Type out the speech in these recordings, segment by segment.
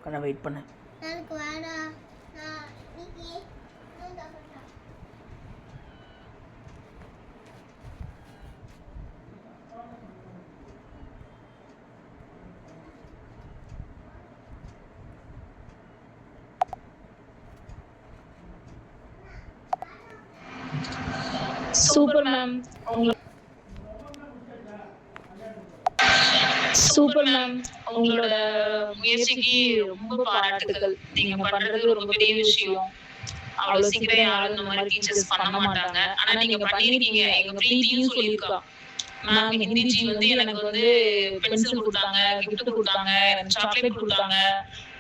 கொஞ்சம் வெயிட் பண்ணு. Super ma'am. Super ma'am. உங்களோட முயற்சிக்கு ரொம்ப பாராட்டுகள். நீங்க பண்றது ரொம்ப பெரிய விஷயம். அவ்வளவு சீக்கிரம் யாரும் இந்த மாதிரி டீச்சர்ஸ் பண்ண மாட்டாங்க. ஆனா நீங்க பண்ணிருக்கீங்க. எங்க பிரீத்தியும் சொல்லியிருக்கா, மேம் ஹிந்தி ஜி வந்து எனக்கு வந்து பென்சில் கொடுத்தாங்க, கிஃப்ட் கொடுத்தாங்க, எனக்கு சாக்லேட் கொடுத்தாங்க.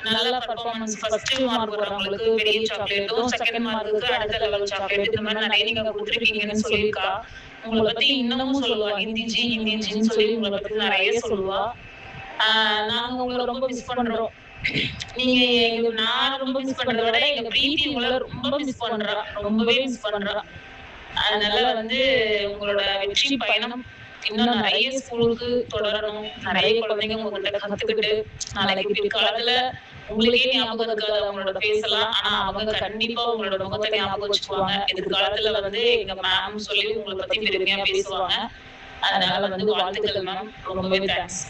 நல்ல பர்ஃபார்மன்ஸ் ஃபர்ஸ்ட் மார்க் வரவங்களுக்கு பெரிய சாக்லேட்டும், செகண்ட் மார்க்குக்கு அடுத்த லெவல் சாக்லேட், இந்த மாதிரி நிறைய நீங்க கொடுத்துருக்கீங்கன்னு சொல்லியிருக்கா. உங்களை பத்தி இன்னமும் சொல்லுவா, ஹிந்தி ஜின்னு சொல்லி உங்களை பத்தி நிறைய சொல்லுவா. நாங்க உங்களை ரொம்ப மிஸ் பண்றோம். நீங்க நான் ரொம்ப மிஸ் பண்றதை விட எங்க பிரீத்தி உங்களை ரொம்ப மிஸ் பண்றா, ரொம்பவே மிஸ் பண்றா. அதனால வந்து உங்களோட வெற்றி பயணம் இன்னும் நிறைய ஸ்கூலுக்கு தொடரணும். நிறைய குழந்தைங்க உங்ககிட்ட கத்துக்கிட்டு நாளைக்கு பிற்காலத்துல உங்களுக்கே ஞாபகம் இருக்காது அவங்களோட பேசலாம், ஆனா அவங்க கண்டிப்பா உங்களோட முகத்தை ஞாபகம் வச்சுக்குவாங்க. எதிர்காலத்துல வந்து எங்க மேம் சொல்லி உங்களை பத்தி பெருமையா பேசுவாங்க. அதனால வந்து வாழ்த்துக்கள் மேம், ரொம்பவே தேங்க்ஸ்.